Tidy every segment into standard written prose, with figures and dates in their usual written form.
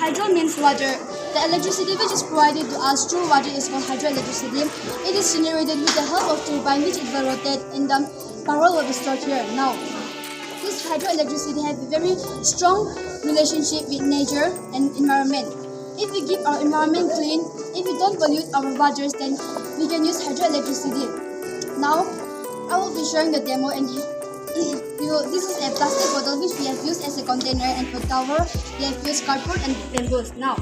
Hydro means water. The electricity which is provided to us through water is called hydroelectricity. It is generated with the help of turbine which it will rotate and the power will be stored here. Now, this hydroelectricity has a very strong relationship with nature and environment. If we keep our environment clean, if we don't pollute our waters, then we can use hydroelectricity. Now, I will be showing the demo and this is a plastic bottle which we have used as a container, and for cover we have used cardboard and bamboos. Now,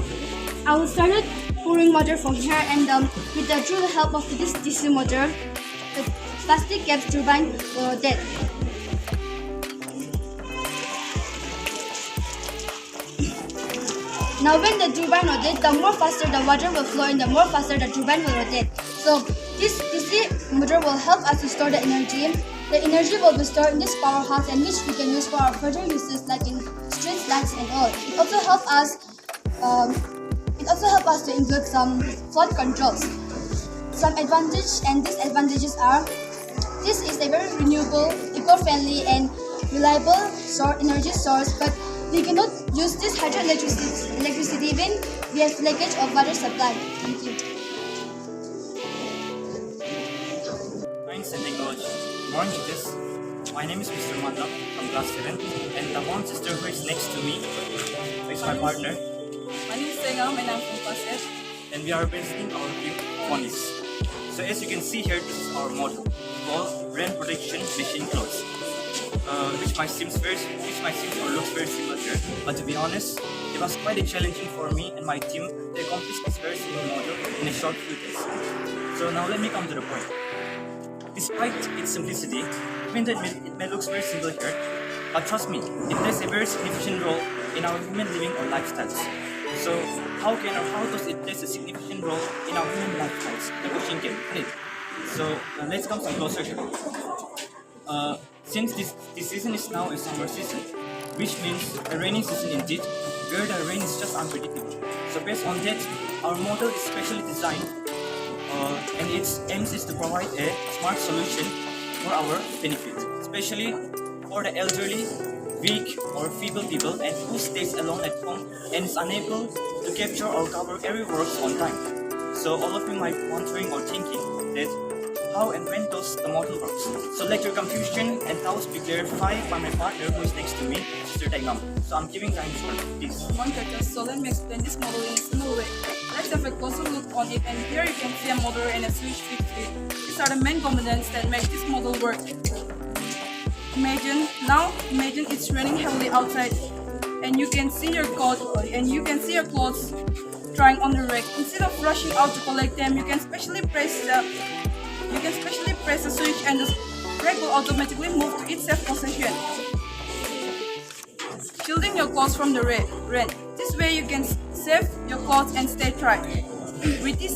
I will start pouring water from here, and through the help of this DC motor, the plastic caps turbine will rotate. Now when the turbine rotates, the more faster the water will flow and the more faster the turbine will rotate. So this DC motor will help us to store the energy. The energy will be stored in this powerhouse, and which we can use for our further uses like in street lights and all. It also helps us to include some flood controls. Some advantages and disadvantages are: this is a very renewable, eco-friendly and reliable energy source, but we cannot use this hydroelectricity when we have leakage of water supply. Thank you. Science and Technology. Morning teachers. My name is Mr. Mata from class 7, and the one sister who is next to me is my partner. My name is Sengam and I'm from class 8. And we are visiting our team Phonics. So as you can see here, this is our model called rain protection machine clothes. Which might seem or looks very similar here, but to be honest, it was quite challenging for me and my team to accomplish this very simple model in a short few days. So now let me come to the point. Despite its simplicity, even though it may look very simple here, but trust me, it plays a very significant role in our human living or lifestyles. So how does it play a significant role in our human lifestyles? The question can be played. So let's come some closer here. Since this season is now a summer season, which means a rainy season indeed, where the rain is just unpredictable. So based on that, our model is specially designed and its aims is to provide a smart solution for our benefit, especially for the elderly, weak or feeble people and who stays alone at home and is unable to capture or cover every work on time. So all of you might be wondering or thinking that how and when does the model works? So let your confusion and doubts be clarified by my partner who is next to me, Mr. Daigam. So I'm giving the answer, please. So let me explain this model in a simple way. Let's have a closer look on it, and here you can see a motor and a switch fixed to it. These are the main components that make this model work. Imagine it's raining heavily outside, and you can see your clothes drying on the rack. Instead of rushing out to collect them, you can specially press the switch and the rack will automatically move to its safe position, shielding your clothes from the rain. This way you can save your clothes and stay dry. With this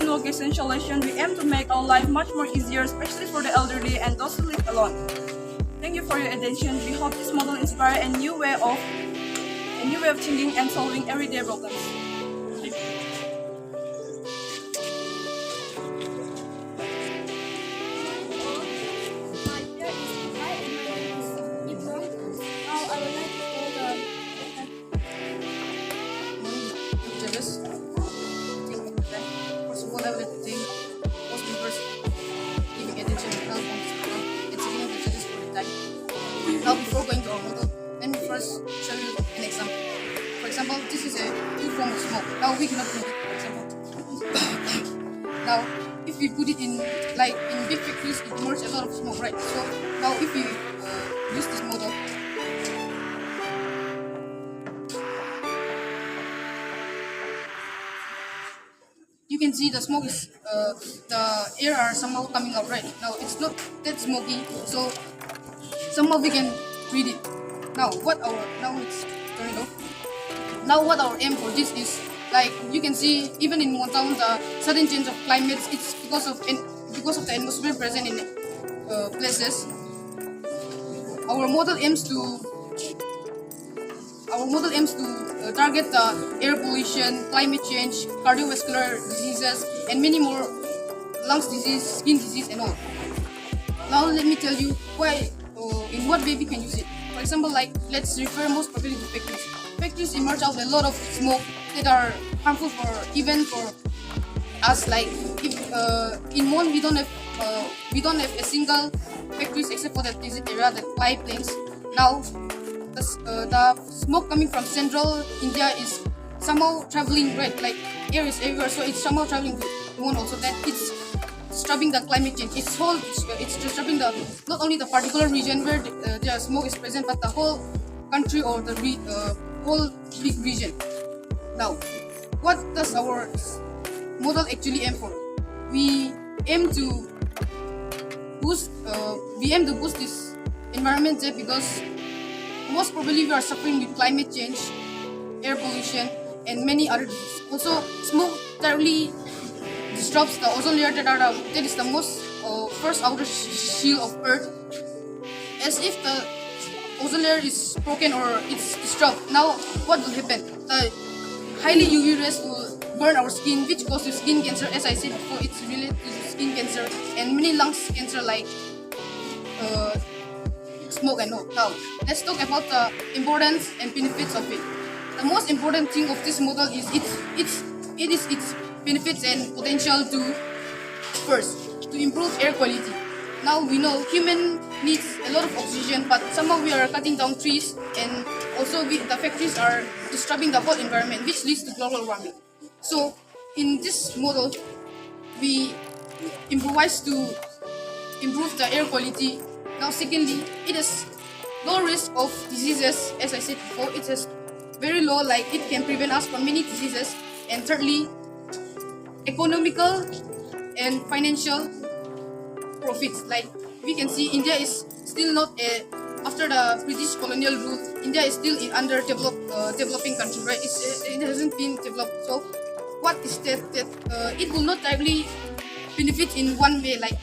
innovation solution, we aim to make our life much more easier, especially for the elderly and those who live alone. Thank you for your attention. We hope this model inspires a new way of thinking and solving everyday problems. First of all, I would like to thank most members giving attention and help on this program and seeking the judges for the time. Now, before going to our model, let me first show you an example. For example, this is a new form of smoke. Now, we cannot put it, for example. Now, if we put it in big factories, it emerges a lot of smoke, right? So, now if we use this model, you can see the smoke is the air are somehow coming out, right? Now it's not that smoky, so somehow we can read it. Now it's turning off. Now what our aim for this is, like you can see, even in one town, the sudden change of climates, it's because of the atmosphere present in places. Our model aims to target the air pollution, climate change, cardiovascular diseases, and many more, lungs disease, skin disease, and all. Now let me tell you why, in what way we can use it. For example, let's refer most properly to factories. factories emerge out a lot of smoke that are harmful for even for us. Like if in Mon we don't have a single factories except for that desert area, that fly plains. Now the smoke coming from central India is somehow traveling, right? Like air is everywhere, so it's somehow traveling to Mon also. That it's disturbing the climate change. It's disturbing the not only the particular region where the smoke is present, but the whole country or the whole big region. Now, what does our model actually aim for? We aim to boost this environment there because most probably we are suffering with climate change, air pollution, and many other diseases. Also, smoke directly disrupts the ozone layer that is the most first outer shield of Earth. As if the ozone layer is broken or it's disrupted, now what will happen? The highly UV rays will burn our skin, which causes skin cancer. As I said before, it's related to skin cancer and many lungs cancer like smoke and all. Now, let's talk about the importance and benefits of it. The most important thing of this model is its benefits and potential to first to improve air quality. Now we know human needs a lot of oxygen, but somehow we are cutting down trees, and also the factories are disturbing the whole environment, which leads to global warming. So in this model, we improvise to improve the air quality. Now secondly, it has low risk of diseases. As I said before, it has very low, like it can prevent us from many diseases. And thirdly, economical and financial profits. Like we can see, India is still not after the British colonial rule. India is still in developing country, right? It hasn't been developed. So what is that it will not directly benefit in one way. Like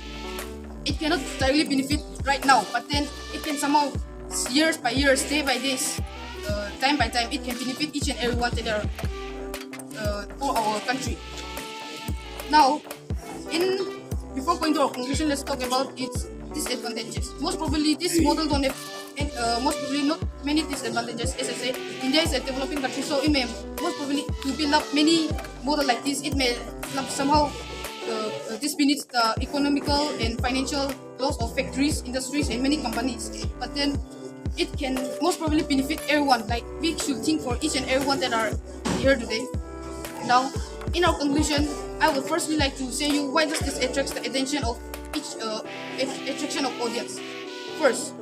it cannot directly benefit right now, but then it can somehow years by years, day by days, time by time, it can benefit each and everyone that are for our country. Now, before going to our conclusion, let's talk about its disadvantages. Most probably, this model don't have most probably not many disadvantages. As I said, India is a developing country, so it may most probably to build up many model like this, it may somehow this beneath the economical and financial loss of factories, industries, and many companies. But then it can most probably benefit everyone. Like we should think for each and everyone that are here today. Now, in our conclusion, I would firstly like to say you why does this attracts the attention of each attraction of audience. First,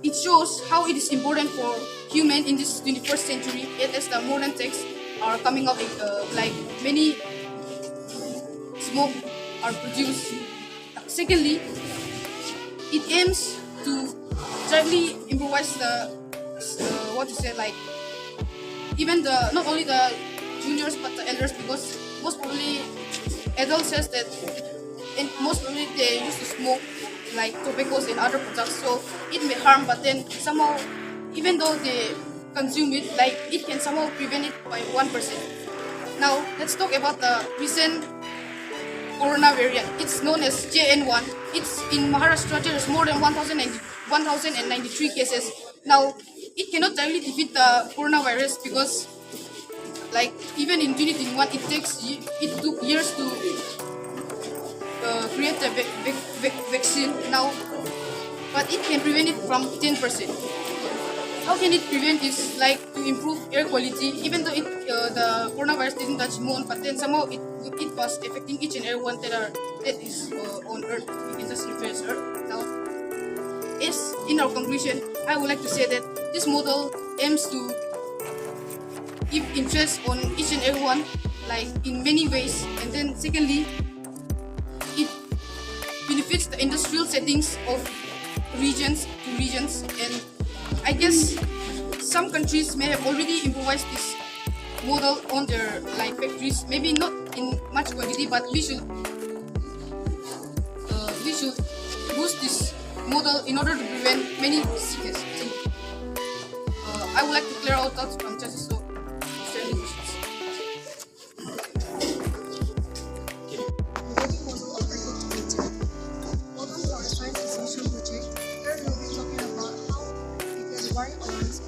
it shows how it is important for human in this 21st century as the modern techs are coming up like many smoke are produced. Secondly, it aims to directly improvise the like even the not only the juniors but the elders, because most probably adults says that and most probably they used to smoke like tobaccos and other products, so it may harm, but then somehow even though they consume it, like it can somehow prevent it by 1%. Now let's talk about the recent corona variant. It's known as JN1. It's in Maharashtra. There is more than 1,093 cases. Now it cannot directly defeat the coronavirus because like even in 2021 it took years to create the vaccine now, but it can prevent it from 10%. How can it prevent is like to improve air quality, even though the coronavirus didn't touch moon, but then somehow it was affecting each and everyone that is on Earth. We can just refer Earth. Now, as in our conclusion, I would like to say that this model aims to give interest on each and everyone, like in many ways, and then secondly, it benefits the industrial settings of regions to regions, and I guess some countries may have already improvised this model on their like factories, maybe not in much quantity, but we should boost this model in order to prevent many sickness. I would like to clear out thoughts from judges, so is there any questions? Robotic model of agriculture. Welcome to our science exhibition project, where we'll be talking about how we can vary our risk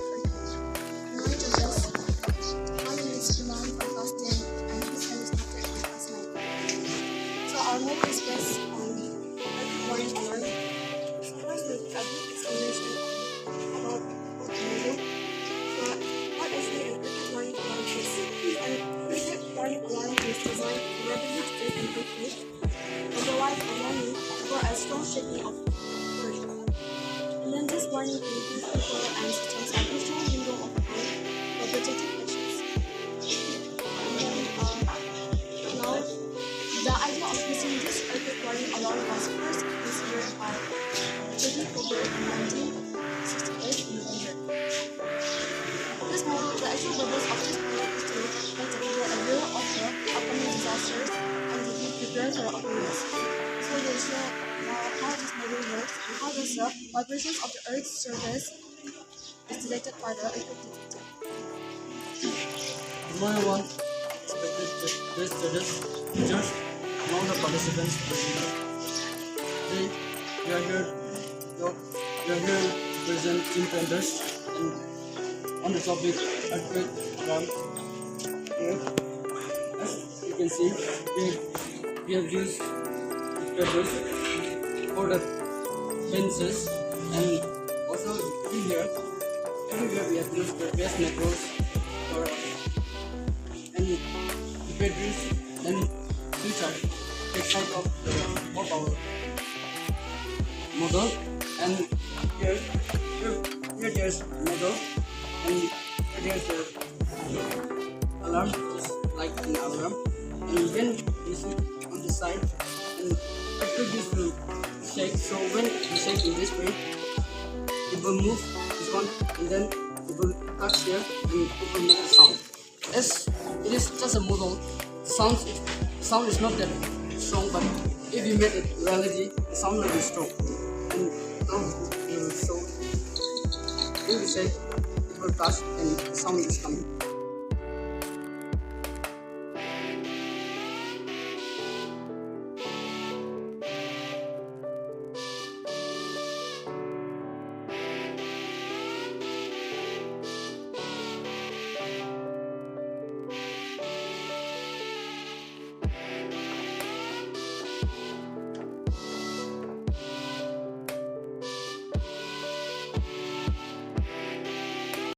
warning to give people and systems an additional window of time for protective actions. Now, the idea of using this earthquake warning alarm was first considered by J.D. Kobe in 1968 in London. This model, the actual purpose of this model is to make the people aware of the upcoming disasters and to be prepared for occurrence. So they show now how this model works and how does the vibrations of the Earth's surface is detected by the earthquake detector. The model 1 expected the best judges among the participants present. Today, we are here present Team Panthers and on the topic earthquake alarm. Here, as you can see, we have used pebbles for the fences, and also everywhere we have used the gas networks for any batteries and switch off the side of our model. And here there's model, and here there's the alarm, just like an alarm. And when you sit on the side, and this will shake. So when you shake in this way, it will move this one, and then it will touch here, and it will make a sound. As it is just a model, sound is not that strong, but if you make it reality, the sound will be strong. And now it will show. When you shake, it will touch, and the sound is coming.